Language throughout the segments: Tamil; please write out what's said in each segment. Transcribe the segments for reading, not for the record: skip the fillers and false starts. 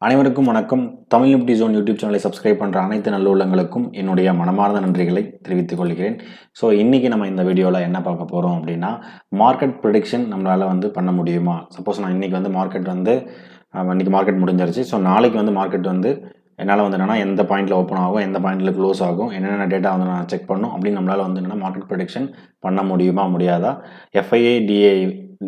அனைவருக்கும் வணக்கம். தமிழ் நிப்டி ஜோன் யூடியூப் சேனலை சப்ஸ்கிரைப் பண்ணுற அனைத்து நல்லுள்ளங்களுக்கும் என்னுடைய மனமார்ந்த நன்றிகளை தெரிவித்துக் கொள்கிறேன். ஸோ இன்றைக்கி நம்ம இந்த வீடியோவில் என்ன பார்க்க போகிறோம் அப்படின்னா, மார்க்கெட் ப்ரிடிக்ஷன் நம்மளால் பண்ண முடியுமா? சப்போஸ் நான் இன்றைக்கி மார்க்கெட் இன்றைக்கி மார்க்கெட் முடிஞ்சிருச்சு. ஸோ நாளைக்கு மார்க்கெட் என்னால் என்னென்னா எந்த பாயிண்டில் ஓப்பன் ஆகும், எந்த பாயிண்டில் க்ளோஸ் ஆகும், என்னென்ன டேட்டா நான் செக் பண்ணணும் அப்படின்னு நம்மளால் என்னென்னா மார்க்கெட் ப்ரிடிக்ஷன் பண்ண முடியுமா முடியாதா? எஃப்ஐஏ டிஏ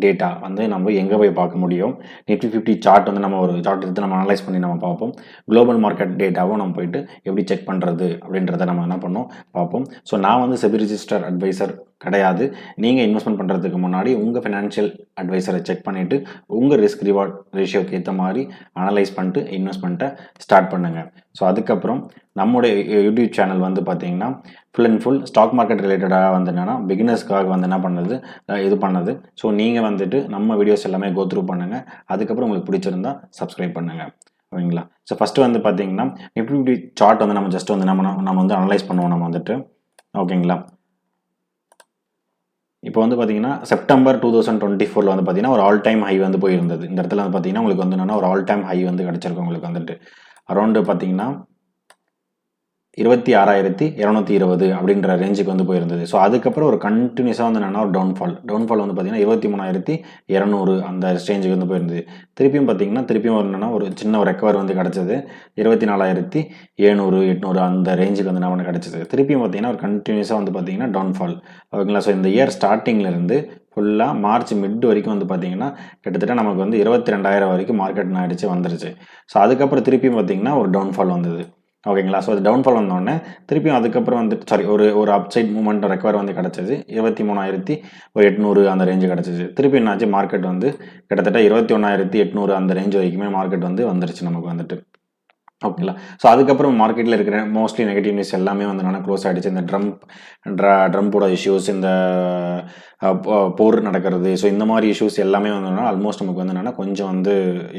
டேட்டா நம்ம எங்கே போய் பார்க்க முடியும்? நிஃப்டி 50 சார்ட் நம்ம ஒரு சார்ட் எடுத்து நம்ம அனலைஸ் பண்ணி நம்ம பார்ப்போம். குளோபல் மார்க்கெட் டேட்டாவும் நம்ம போயிட்டு எப்படி செக் பண்ணுறது அப்படின்றத நம்ம என்ன பண்ணோம் பார்ப்போம். ஸோ நான் செபி ரிஜிஸ்டர் அட்வைசர் கிடையாது. நீங்கள் இன்வெஸ்ட்மெண்ட் பண்ணுறதுக்கு முன்னாடி உங்கள் ஃபினான்ஷியல் அட்வைசரை செக் பண்ணிவிட்டு உங்கள் ரிஸ்க் ரிவார்ட் ரேஷியோக்கு ஏற்ற மாதிரி அனலைஸ் பண்ணிட்டு இன்வெஸ்ட்மெண்ட்டை ஸ்டார்ட் பண்ணுங்கள். ஸோ அதுக்கப்புறம் நம்முடைய யூடியூப் சேனல் பார்த்தீங்கன்னா full and full stock market ரிலேட்டடாக என்னென்னா பிகினர்ஸ்க்காக என்ன பண்ணுது இது பண்ணது. ஸோ நீங்கள் நம்ம வீடியோஸ் எல்லாமே கோ த்ரூ பண்ணுங்கள். அதுக்கப்புறம் உங்களுக்கு பிடிச்சிருந்தா சப்ஸ்கிரைப் பண்ணுங்கள். ஓகேங்களா? ஸோ ஃபஸ்ட்டு பார்த்தீங்கன்னா நிஃப்டி சார்ட் நம்ம ஜஸ்ட் நம்ம அனலைஸ் பண்ணுவோம். நம்ம ஓகேங்களா? இப்போ பார்த்தீங்கன்னா செப்டம்பர் 2024 பார்த்தீங்கன்னா ஒரு ஆல் டைம் ஹை போயிருந்தது. இந்த இடத்துல பார்த்தீங்கன்னா உங்களுக்கு என்னென்னா ஒரு ஆல் டைம் ஹை கிடச்சிருக்கு. உங்களுக்கு அரௌண்டு பார்த்தீங்கன்னா 26,220 அப்படின்ற ரேஞ்சுக்கு போயிருந்தது. ஸோ அதுக்கப்புறம் ஒரு கண்டினியூஸாக என்னென்னா ஒரு டவுன்ஃபால் பார்த்தீங்கன்னா 23,200 அந்த ரேஞ்சுக்கு போயிருந்தது. திருப்பியும் பார்த்தீங்கன்னா என்னென்னா ஒரு சின்ன ஒரு ரெக்கவர் கிடச்சது 24,700 800 அந்த ரேஞ்சுக்கு நம்ம கிடச்சிது. திருப்பியும் பார்த்தீங்கன்னா ஒரு கண்டினியூஸாக பார்த்தீங்கன்னா டவுன்ஃபால். ஓகேங்களா? ஸோ இந்த இயர் ஸ்டார்டிங்லேருந்து ஃபுல்லாக மார்ச் மிட் வரைக்கும் பார்த்தீங்கன்னா கிட்டத்தட்ட நமக்கு 22,000 வரைக்கும் மார்க்கெட் அடிச்சு வந்துருச்சு. ஸோ அதுக்கப்புறம் திருப்பியும் பார்த்தீங்கன்னா ஒரு டவுன்ஃபால் வந்தது. ஓகேங்களா? ஸோ அது டவுன்ஃபால் வந்தோடனே திருப்பியும் அதுக்கப்புறம் ஒரு அப்சைட் மூவ்மெண்ட் ரெக்கவர் கிடச்சிது 23,800 அந்த ரேஞ்சு கிடச்சிது. திருப்பி என்னாச்சு மார்க்கெட் கிட்டத்தட்ட 21,800 அந்த ரேஞ்ச் வரைக்குமே மார்க்கெட் வந்துருச்சு நமக்கு. ஓகேங்களா? ஸோ அதுக்கப்புறம் மார்க்கெட்டில் இருக்கிற மோஸ்ட்லி நெகட்டிவ் நியூஸ் எல்லாமே என்னென்னா க்ளோஸ் ஆகிடுச்சு. இந்த ட்ரம்போட இஷ்யூஸ், இந்த போர் நடக்கிறது, ஸோ இந்த மாதிரி இஷ்யூஸ் எல்லாமே ஆல்மோஸ்ட் நமக்கு என்னென்னா கொஞ்சம்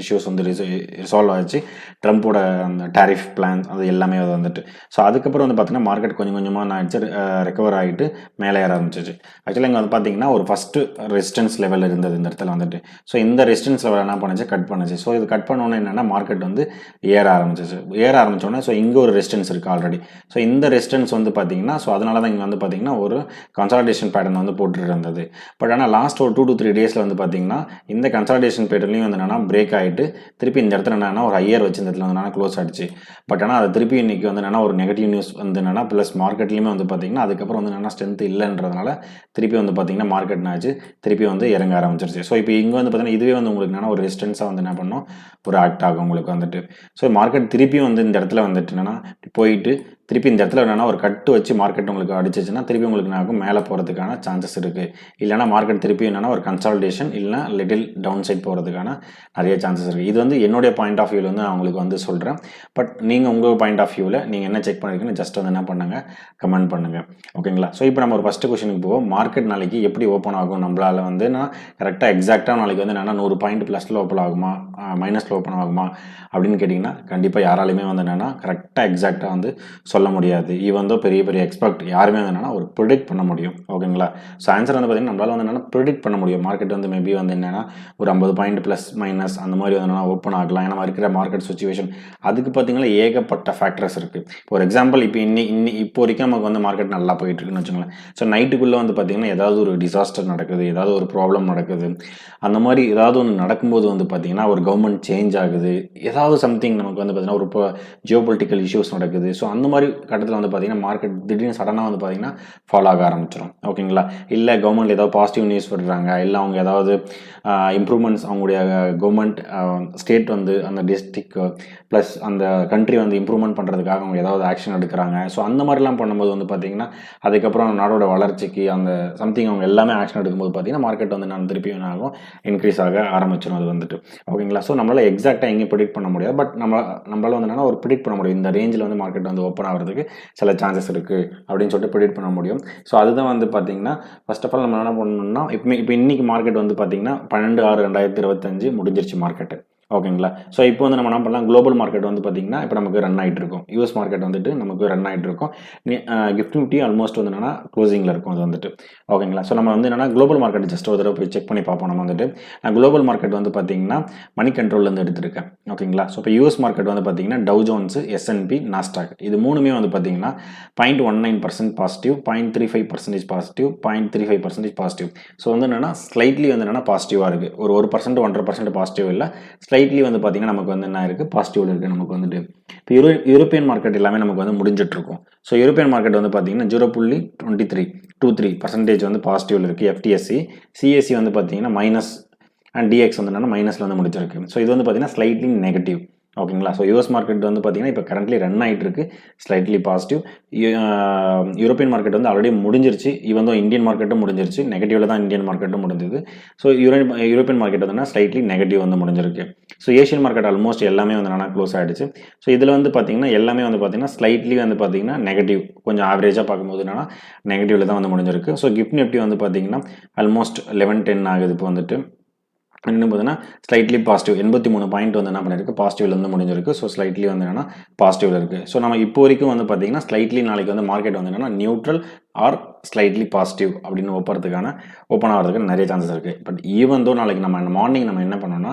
இஷ்யூஸ் ரிசால்வ் ஆகிடுச்சு. ட்ரம்போட அந்த டேரிஃப் பிளான் அது எல்லாமே ஸோ அதுக்கப்புறம் பார்த்தீங்கன்னா மார்க்கெட் கொஞ்சம் கொஞ்சமாக என்ன ஆகிடுச்சு ரெக்கவர் ஆகிட்டு மேலே ஏற ஆரம்பிச்சிச்சு. ஆக்சுவலாக இங்கே பார்த்தீங்கன்னா ஒரு ஃபஸ்ட்டு ரெசிஸ்டன்ஸ் லெவல் இருந்தது இந்த இடத்துல ஸோ இந்த ரெசிஸ்டன்ஸ் லெவல் என்ன பண்ணுச்சு கட் பண்ணுச்சு. ஸோ இது கட் பண்ணோன்னே என்னென்னா மார்க்கெட் ஏற ஆரம்பிச்சோன்னே ஸோ இங்கே ஒரு ரெசிஸ்டன்ஸ் இருக்குது ஆல்ரெடி. ஸோ இந்த ரெசிஸ்டன்ஸ் பார்த்தீங்கன்னா ஸோ அதனால தான் இங்கே பார்த்தீங்கன்னா ஒரு கன்சாலிடேஷன் பேட்டர்ன் போட்டு இருந்தது. பட் ஆனால் லாஸ்ட் ஒரு 2 to 3 டேஸில் பார்த்தீங்கன்னா இந்த கன்சாலிடேஷன் பேட்டர்லையும் என்னென்னா பிரேக் ஆகிட்டு திருப்பி இந்த இடத்துல என்னென்னா ஒரு ஹையர் வச்சு இந்த இடத்துல க்ளோஸ் ஆகிடுச்சு. பட் ஆனால் அது திருப்பி இன்றைக்கி என்னென்னா ஒரு நெகட்டிவ் நியூஸ் என்னென்னா ப்ளஸ் மார்க்கெட்லேயுமே பார்த்தீங்கன்னா அதுக்கப்புறம் என்னென்னா ஸ்ட்ரென்த் இல்லைன்றதுனால திருப்பி பார்த்தீங்கன்னா மார்க்கெட் ஆச்சு திருப்பி இறங்க ஆரம்பிச்சிருச்சு. ஸோ இப்போ இங்கே பார்த்தீங்கன்னா இதுவே உங்களுக்கு என்னென்னா ஒரு ரெசிஸ்டன்ஸாக என்ன பண்ணோம் ஒரு ஆக்ட் ஆகும் உங்களுக்கு. ஸோ மார்க்கெட் திருப்பியும் இந்த இடத்துல என்னென்னா போயிட்டு திருப்பி இந்த இடத்துல என்னென்னா ஒரு கட்டு வச்சு மார்க்கெட் உங்களுக்கு அடிச்சிச்சுன்னா திருப்பி உங்களுக்கு என்ன மேலே போகிறதுக்கான சான்சஸ் இருக்குது. இல்லைனா மார்க்கெட் திருப்பி என்னென்னா ஒரு கன்சாலிடேஷன் இல்லைனா லிட்டில் டவுன் சைட் போகிறதுக்கான நிறைய சான்சஸ் இருக்குது. இது என்னுடைய பாயிண்ட் ஆஃப் வியூவில் நான் உங்களுக்கு சொல்கிறேன். பட் நீங்கள் உங்கள் பாயிண்ட் ஆஃப் வியூவில் நீங்கள் என்ன செக் பண்ணிருக்கீங்கன்னு ஜஸ்ட் என்ன பண்ணுங்கள் கமெண்ட் பண்ணுங்கள். ஓகேங்களா? ஸோ இப்போ நம்ம ஒரு ஃபஸ்ட்டு கொஸ்டினுக்கு போவோம். மார்க்கெட் நாளைக்கு எப்படி ஓப்பன் ஆகும்? நம்மளால் நான் கரெக்டாக எக்ஸாக்டாக நாளைக்கு என்னென்னா 100 பாயிண்ட் ப்ளஸில் ஓப்பன் ஆகுமா மைனஸில் ஓப்பன் ஆகுமா அப்படின்னு கேட்டிங்கன்னா கண்டிப்பாக யாராலையுமே என்னென்னா கரெக்டாக எக்ஸாக்டாக சொல்ல முடியாது. பெரிய பெரிய எக்ஸ்பர்ட் யாருமே என்னென்னா ஒரு ப்ரிடிக்ட் பண்ண முடியும். ஓகேங்களா? ஸோ ஆன்சர் பார்த்தீங்கன்னா நம்மளால் என்னென்னா ப்ரிடிக்ட் பண்ண முடியும். மார்க்கெட் மேபி என்னென்னா ஒரு 50 பாயிண்ட் ப்ளஸ் மைனஸ் அந்த மாதிரி ஓப்பன் ஆகலாம். ஏன்னா இருக்கிற மார்க்கெட் சுச்சுவேஷன் அதுக்கு பார்த்தீங்கன்னா ஏகப்பட்ட ஃபேக்டர்ஸ் இருக்குது. ஒரு எக்ஸாம்பிள் இப்போ இப்போ வரைக்கும் நமக்கு மார்க்கெட் நல்லா போயிட்டு இருக்குன்னு வச்சுக்கோங்களேன். ஸோ நைட்டுக்குள்ளே பார்த்தீங்கன்னா ஏதாவது ஒரு டிசாஸ்டர் நடக்குது, ஏதாவது ஒரு ப்ராப்ளம் நடக்குது. அந்த மாதிரி ஏதாவது ஒன்று நடக்கும்போது பார்த்தீங்கன்னா ஒரு கவர்மெண்ட் சேஞ்ச் ஆகுது, ஏதாவது சம்திங் நமக்கு பார்த்தீங்கன்னா ஒரு இப்போ ஜியோபொலிட்டிக்கல் இஷ்யூஸ் நடக்குது. ஸோ அந்த மாதிரி கட்டத்தில் பார்த்தீங்கன்னா மார்க்கெட் திடீர்னு சடனாக பார்த்தீங்கன்னா ஃபாலோ ஆக ஆரம்பிச்சிடும். ஓகேங்களா? இல்லை கவர்மெண்ட் ஏதாவது பாசிட்டிவ் நியூஸ் விடுறாங்க, இல்லை அவங்க ஏதாவது இம்ப்ரூவ்மெண்ட்ஸ் அவங்களுடைய கவர்மெண்ட் ஸ்டேட் அந்த டிஸ்ட்ரிக் ப்ளஸ் அந்த கண்ட்ரி இம்ப்ரூவ்மெண்ட் பண்ணுறதுக்காக அவங்க ஏதாவது ஆக்ஷன் எடுக்கிறாங்க. ஸோ அந்த மாதிரிலாம் பண்ணும்போது பார்த்தீங்கன்னா அதுக்கப்புறம் நாடோட வளர்ச்சிக்கு அந்த சம்திங் அவங்க எல்லாமே ஆக்ஷன் எடுக்கும்போது பார்த்தீங்கன்னா மார்க்கெட் நான் திருப்பி என்ன ஆகும் இன்க்ரீஸ் ஆக ஆரம்பிச்சிடும் அது ஓகேங்களா? ஸோ நம்மளால் எக்ஸாக்டாக எங்கேயும் ப்ரிடிக்ட் பண்ண முடியாது. பட் நம்மளால் என்னென்னா ஒரு ப்ரிடிக்ட் பண்ண முடியும். இந்த ரேஞ்சில் மார்க்கெட் ஓப்பன் ஆகிறதுக்கு சில சான்சஸ் இருக்குது அப்படின்னு சொல்லிட்டு ப்ரிடிக்ட் பண்ண முடியும். ஸோ அதுதான் பார்த்தீங்கன்னா ஃபர்ஸ்ட் ஆஃப் ஆல் நம்ம என்ன பண்ணணும்னா இப்போ இன்றைக்கி மார்க்கெட் பார்த்தீங்கன்னா 12/6/2025 முடிஞ்சிருச்சு மார்க்கெட்டு. ஓகேங்களா. ஸோ இப்போ வந்து நம்ம என்ன பண்ணலாம், குளோபல் மார்க்கெட் வந்து பார்த்தீங்கன்னா, இப்போ நமக்கு ரன் ஆகிட்டு இருக்கும். யூஎஸ் மார்க்கெட் வந்துட்டு நமக்கு ரன் ஆகிட்டு இருக்கும். கிஃப்ட் நிஃப்டி ஆல்மோஸ்ட் வந்து என்னன்னா க்ளோசிங்கில் இருக்கும் அது வந்துட்டு. ஓகேங்களா. ஸோ நம்ம வந்து என்னன்னா குளோபல் மார்க்கெட் ஜஸ்ட் ஒரு தடவை போய் செக் பண்ணி பார்ப்போம். நம்ம வந்துட்டு குளோபல் மார்க்கெட் வந்து பார்த்தீங்கன்னா மணி கண்ட்ரோல்லேருந்து எடுத்திருக்கேன். ஓகேங்களா. ஸோ இப்போ யூஎஸ் மார்க்கெட் வந்து பார்த்தீங்கன்னா டவ் ஜோன்ஸ், S&P, நாஸ்டாக் இது மூணுமே வந்து பார்த்தீங்கன்னா 0.19% பாசிட்டிவ், 0.35% பாசிட்டிவ், 0.35% பாசிட்டிவ். ஸோ வந்து என்னன்னா ஸ்லைட்லி வந்து என்னன்னா பாசிட்டிவாக இருக்குது. ஒரு 1% 1.5% பாசிட்டிவ் இல்லை, ஸ்லைட்லி வந்து பார்த்தீங்கன்னா நமக்கு வந்து என்ன இருக்குது, பாசிட்டிவில் இருக்குது நமக்கு வந்துட்டு. இப்போ யூரோப்பியன் மார்க்கெட் எல்லாமே நமக்கு வந்து முடிஞ்சிட்ருக்கும். ஸோ யூரோப்பியன் மார்க்கெட் வந்து பார்த்தீங்கன்னா 0.23% வந்து பாசிட்டிவில் இருக்குது. FTSE, CAC வந்து பார்த்தீங்கன்னா மைனஸ் அண்ட் DX வந்து என்னன்னா மைனஸில் வந்து முடிச்சிருக்கு. ஸோ இது வந்து பார்த்தீங்கன்னா ஸ்லைட்லி நெகட்டிவ். ஓகேங்களா. ஸோ யூஎஸ் மார்க்கெட் வந்து பார்த்தீங்கன்னா இப்போ கரண்ட்லி ரன் ஆகிட்டு இருக்கு, ஸ்லைட்லி பாசிட்டிவ். யூரோப்பியன் மார்க்கெட் வந்து ஆல்ரெடி முடிஞ்சிருச்சு. ஈவன் தோ இந்தியன் மார்க்கெட்டும் முடிஞ்சிருச்சு, நெகட்டிவில் தான் இந்தியன் மார்க்கெட்டும் முடிஞ்சது. ஸோ யூரோப்பியன் மார்க்கெட் வந்து ஸ்லைட்லி நெகட்டிவ் வந்து முடிஞ்சிருக்கு. ஸோ ஏஷியன் மார்க்கெட் ஆல்மோஸ்ட் எல்லாமே வந்து என்னன்னா க்ளோஸ் ஆகிடுச்சு. ஸோ இதில் வந்து பார்த்தீங்கன்னா எல்லாமே வந்து பார்த்தீங்கன்னா ஸ்லைட்லி வந்து பார்த்தீங்கன்னா நெகட்டிவ், கொஞ்சம் ஆவரேஜாக பார்க்கும்போது என்னன்னா நெகட்டிவில் தான் வந்து முடிஞ்சிருக்கு. ஸோ கிஃப்ட் நிஃப்டி வந்து பார்த்தீங்கன்னா ஆல்மோஸ்ட் 11.10 ஆகுது இப்போ வந்துட்டு. இன்னும் பார்த்தீங்கன்னா ஸ்லைட்லி பாசிட்டிவ் 83 பாயிண்ட் வந்து என்ன பண்ணியிருக்கு, பாசிட்டிவ்லேருந்து முடிஞ்சிருக்கு. ஸோ ஸ்லைட்லி வந்து என்னன்னா பாசிட்டிவில் இருக்குது. ஸோ நம்ம இப்போ வரைக்கும் வந்து பார்த்தீங்கன்னா ஸ்லைட்லி நாளைக்கு வந்து மார்க்கெட் வந்து என்னன்னா நியூட்ரல் ஆர் ஸ்லைட்லி பாசிட்டிவ் அப்படின்னு ஓப்பன் ஆகிறதுக்கு நிறைய சான்சஸ் இருக்குது. பட் ஈவன் தோ நாளைக்கு நம்ம மார்னிங் நம்ம என்ன பண்ணோம்னா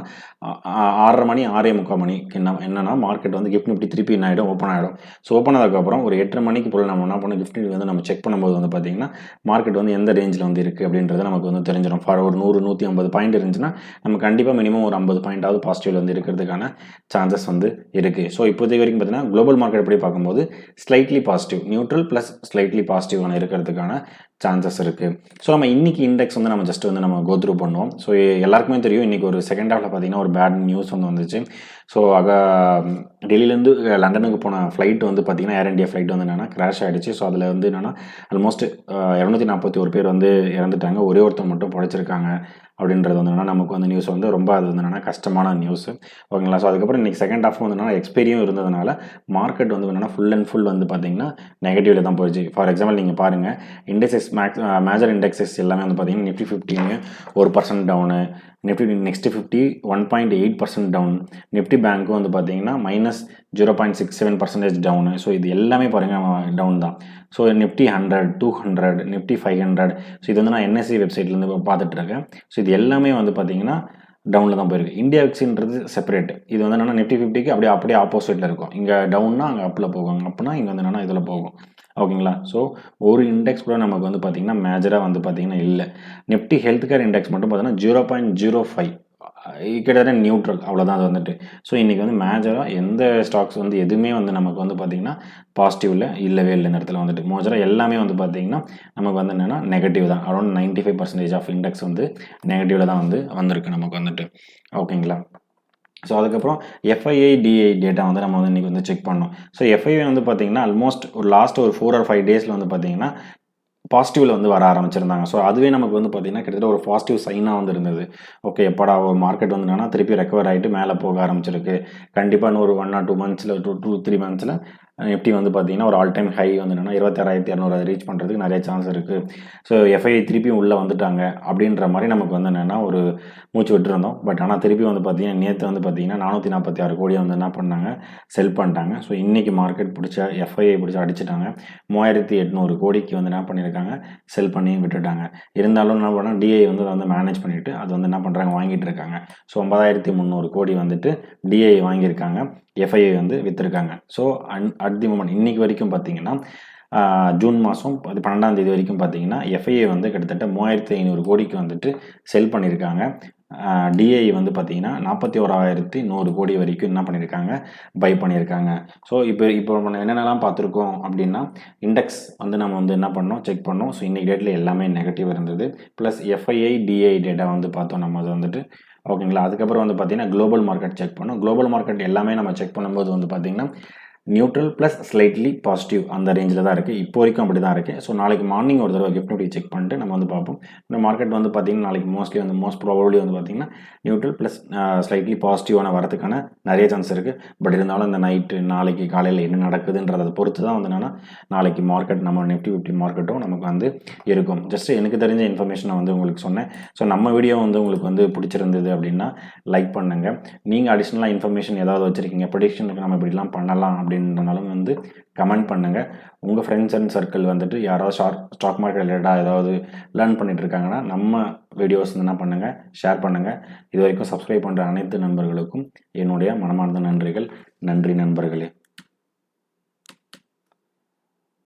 6:30 மணி 6:45 மணிக்கு என்னன்னா மார்க்கெட் வந்து கிஃப்ட் நிஃப்டி திருப்பி என்ன ஆகிடும், ஓப்பன் ஆகிடும். ஸோ ஓப்பன் ஆனதுக்கப்புறம் ஒரு 8:30 மணிக்கு போல் நம்ம என்ன பண்ணோம், கிஃப்ட் நிஃப்டி வந்து நம்ம செக் பண்ணும்போது வந்து பார்த்தீங்கன்னா மார்க்கெட் வந்து எந்த ரேஞ்சில் வந்து இருக்குது அப்படின்றது நமக்கு வந்து தெரிஞ்சிடும். ஃபார் ஒரு 100-150 பாயிண்ட் இருந்துச்சுன்னா நம்ம கண்டிப்பாக மினிமம் ஒரு 50 பாயிண்டாவது பாசிட்டிவில் வந்து இருக்கிறதுக்கான சான்சஸ் வந்து இருக்குது. ஸோ இப்போதைக்கு வரைக்கும் பார்த்தீங்கன்னா குளோபல் மார்க்கெட் எப்படி பார்க்கும்போது slightly positive, neutral plus slightly பாசிட்டிவான இருக்கிறதுக்கான சான்சஸ் இருக்குது. ஸோ நம்ம இன்னைக்கு இண்டெக்ஸ் வந்து நம்ம ஜஸ்ட் வந்து நம்ம கோத்ரூ பண்ணுவோம். ஸோ எல்லாருக்குமே தெரியும் இன்றைக்கி ஒரு செகண்ட் ஹாஃபில் பார்த்தீங்கன்னா ஒரு பேட் நியூஸ் வந்து வந்துச்சு. ஸோ டெல்லியிலேருந்து லண்டனுக்கு போன ஃப்ளைட் வந்து பார்த்தீங்கன்னா ஏர் இண்டியா ஃப்ளைட் வந்து என்னென்னா கிராஷ் ஆகிடுச்சு. ஸோ அதில் வந்து என்னென்னா ஆல்மோஸ்ட் 241 பேர் வந்து இறந்துட்டாங்க, ஒரே ஒருத்தர் மட்டும் பிழைச்சிருக்காங்க அப்படின்றது வந்து என்னன்னா நமக்கு வந்து நியூஸ் வந்து ரொம்ப அது வந்து என்னென்னா கஷ்டமான நியூஸ். ஓகேங்களா. ஸோ அதுக்கப்புறம் இன்றைக்கி செகண்ட் ஹாஃப் வந்து என்னென்னா எக்ஸ்பைரியும் இருந்ததுனால மார்க்கெட் வந்து என்னென்னா ஃபுல் அண்ட் ஃபுல் வந்து பார்த்தீங்கன்னா நெகட்டிவில் தான் போயிடுச்சு. ஃபார் எக்ஸாம்பிள் நீங்கள் பாருங்கள், இண்டெக்ஸஸ் மேஜர் இண்டெக்ஸஸ் எல்லாமே வந்து பார்த்தீங்கன்னா Nifty 50 1% down, Nifty next 50 1.8% down, Nifty பேங்க்கும் வந்து பார்த்தீங்கன்னா -0.67% டவுனு. ஸோ இது எல்லாமே பாருங்கள் டவுன் தான். ஸோ நிஃப்டி 100, 200, நிஃப்டி 500, ஸோ இது வந்து நான் NSE வெப்சைட்லேருந்து பார்த்துட்ருக்கேன். ஸோ இது எல்லாமே வந்து பார்த்தீங்கன்னா டவுனில் தான் போயிருக்கு. இந்தியா விக்ஸ்ன்றது செப்பரேட். இது வந்து என்னென்னா நிஃப்டி 50க்கு அப்படியே ஆப்போசிட்டில் இருக்கும். இங்கே டவுன்னா அங்கே அப்பில் போகும், அப்புனா இங்கே வந்து என்னென்னா இதில் போகும். ஓகேங்களா. ஸோ ஒரு இண்டெக்ஸ் கூட நமக்கு வந்து பார்த்தீங்கன்னா மேஜராக வந்து பார்த்தீங்கன்னா இல்லை. நிஃப்டி ஹெல்த் கேர் இண்டெக்ஸ் மட்டும் பார்த்தீங்கன்னா 0.05 கிட்டத்தட்ட நியூட்ரல், அவ்வளோதான் அது வந்துட்டு. ஸோ இன்றைக்கி வந்து மேஜராக எந்த ஸ்டாக்ஸ் வந்து எதுவுமே வந்து நமக்கு வந்து பார்த்திங்கன்னா பாசிட்டிவில் இல்லவே இல்லை. இந்த இடத்துல வந்துட்டு மேஜராக எல்லாமே வந்து பார்த்திங்கன்னா நமக்கு வந்து என்னென்னா நெகட்டிவ் தான். அரௌண்ட் 95% ஆஃப் இண்டெக்ஸ் வந்து நெகட்டிவில் தான் வந்து வந்திருக்கு நமக்கு வந்துட்டு. ஓகேங்களா. ஸோ அதுக்கப்புறம் FII DI டேட்டா வந்து நம்ம வந்து இன்றைக்கி வந்து செக் பண்ணோம். ஸோ FII வந்து பார்த்திங்கன்னா ஆல்மோஸ்ட் ஒரு லாஸ்ட் ஒரு 4 or 5 டேஸில் வந்து பார்த்திங்கன்னா பாசிட்டிவில் வந்து வர ஆரம்பிச்சிருந்தாங்க. ஸோ அதுவே நமக்கு வந்து பார்த்திங்கன்னா கிட்டத்தட்ட ஒரு பாசிட்டிவ் சைனாக வந்து இருந்தது. ஓகே, எப்படா ஒரு மார்க்கெட் வந்து என்னன்னா திருப்பி ரெக்கவர் ஆகிட்டு மேலே போக ஆரம்பிச்சிருக்கு, கண்டிப்பாக இன்னும் ஒரு 1 or 2 monthஸில் 2-3 monthஸில் நிஃப்டி வந்து பார்த்திங்கன்னா ஒரு ஆல் டைம் ஹை வந்து என்னென்னா 26,200 அதை ரீச் பண்ணுறதுக்கு நிறைய சான்ஸ் இருக்குது. ஸோ FII திருப்பியும் உள்ளே வந்துட்டாங்க அப்படின்ற மாதிரி நமக்கு வந்து என்னென்னா ஒரு மூச்சு விட்டுருந்தோம். பட் ஆனால் திருப்பி வந்து பார்த்திங்கன்னா நேற்று வந்து பார்த்திங்கன்னா 446 கோடியை வந்து என்ன பண்ணாங்க, செல் பண்ணிட்டாங்க. ஸோ இன்றைக்கி மார்க்கெட் FII பிடிச்சா அடிச்சிட்டாங்க. 3800 கோடிக்கு வந்து என்ன பண்ணியிருக்காங்க, செல் பண்ணி விட்டுட்டாங்க. இருந்தாலும் என்ன பண்ணால் DI வந்து அதை வந்து மேனேஜ் பண்ணிவிட்டு அது வந்து என்ன பண்ணுறாங்க, வாங்கிட்டு இருக்காங்க. ஸோ 9300 கோடி வந்துட்டு DI வாங்கியிருக்காங்க, FII வந்து விற்றுருக்காங்க. ஸோ அட் தி மொமெண்ட் இன்றைக்கி வரைக்கும் பார்த்திங்கன்னா ஜூன் மாதம் 12ஆம் தேதி வரைக்கும் பார்த்திங்கன்னா FII வந்து கிட்டத்தட்ட 3500 கோடிக்கு வந்துட்டு செல் பண்ணியிருக்காங்க. DI வந்து பார்த்திங்கன்னா 41,100 கோடி வரைக்கும் என்ன பண்ணியிருக்காங்க, பை பண்ணியிருக்காங்க. ஸோ இப்போ நம்ம என்னென்னலாம் பார்த்துருக்கோம் அப்படின்னா இண்டெக்ஸ் வந்து நம்ம வந்து என்ன பண்ணோம், செக் பண்ணோம். ஸோ இன்றைக்கி டேட்டில் எல்லாமே நெகட்டிவ் இருந்தது. ப்ளஸ் FII DI டேட்டா வந்து பார்த்தோம் நம்ம அது வந்துட்டு. ஓகேங்களா. அதுக்கப்புறம் வந்து பார்த்திங்கன்னா குளோபல் மார்க்கெட் செக் பண்ணோம். குளோபல் மார்க்கெட் எல்லாமே நம்ம செக் பண்ணும்போது வந்து பார்த்திங்கன்னா நியூட்ரல் ப்ளஸ் ஸ்லைட்லி பாசிட்டிவ் அந்த ரேஞ்சில் தான் இருக்குது. இப்போ வரைக்கும் அப்படி தான் இருக்குது. ஸோ நாளைக்கு மார்னிங் ஒரு தடவை கிஃப்ட் நிஃப்டி செக் பண்ணிட்டு நம்ம வந்து பார்ப்போம். இந்த மார்க்கெட் வந்து பார்த்திங்கன்னா நாளைக்கு மோஸ்ட்லி வந்து மோஸ்ட் ப்ராபபிளி வந்து பார்த்திங்கன்னா நியூட்ரல் ப்ளஸ் ஸ்லைட்லி பாசிட்டிவான வரதுக்கான நிறைய சான்ஸ் இருக்குது. பட் இருந்தாலும் இந்த நைட்டு நாளைக்கு காலையில் என்ன நடக்குதுன்றதை பொறுத்து தான் வந்து என்னென்னா நாளைக்கு மார்க்கெட் நம்ம நிஃப்டி 50 மார்க்கெட்டும் நமக்கு வந்து இருக்கும். ஜஸ்ட் எனக்கு தெரிஞ்ச இன்ஃபர்மேஷனை வந்து உங்களுக்கு சொன்னேன். ஸோ நம்ம வீடியோ வந்து உங்களுக்கு வந்து பிடிச்சிருந்தது அப்படின்னா லைக் பண்ணுங்கள். நீங்கள் அடிஷ்னலாக இன்ஃபர்மேஷன் ஏதாவது வச்சுருக்கீங்க, ப்ரெடிக்ஷனுக்கு நம்ம இப்படிலாம் பண்ணலாம் அப்படின்றனாலும் வந்து கமெண்ட் பண்ணுங்கள். உங்கள் ஃப்ரெண்ட்ஸ் அண்ட் சர்க்கிள் வந்துட்டு யாராவது ஸ்டாக் மார்க்கெட் ரிலேட்டடாக ஏதாவது லேர்ன் பண்ணிட்டு இருக்காங்கன்னா நம்ம வீடியோஸ் என்ன பண்ணுங்கள், ஷேர் பண்ணுங்கள். இது வரைக்கும் சப்ஸ்கிரைப் பண்ணுற அனைத்து நண்பர்களுக்கும் என்னுடைய மனமார்ந்த நன்றிகள். நன்றி நண்பர்களே.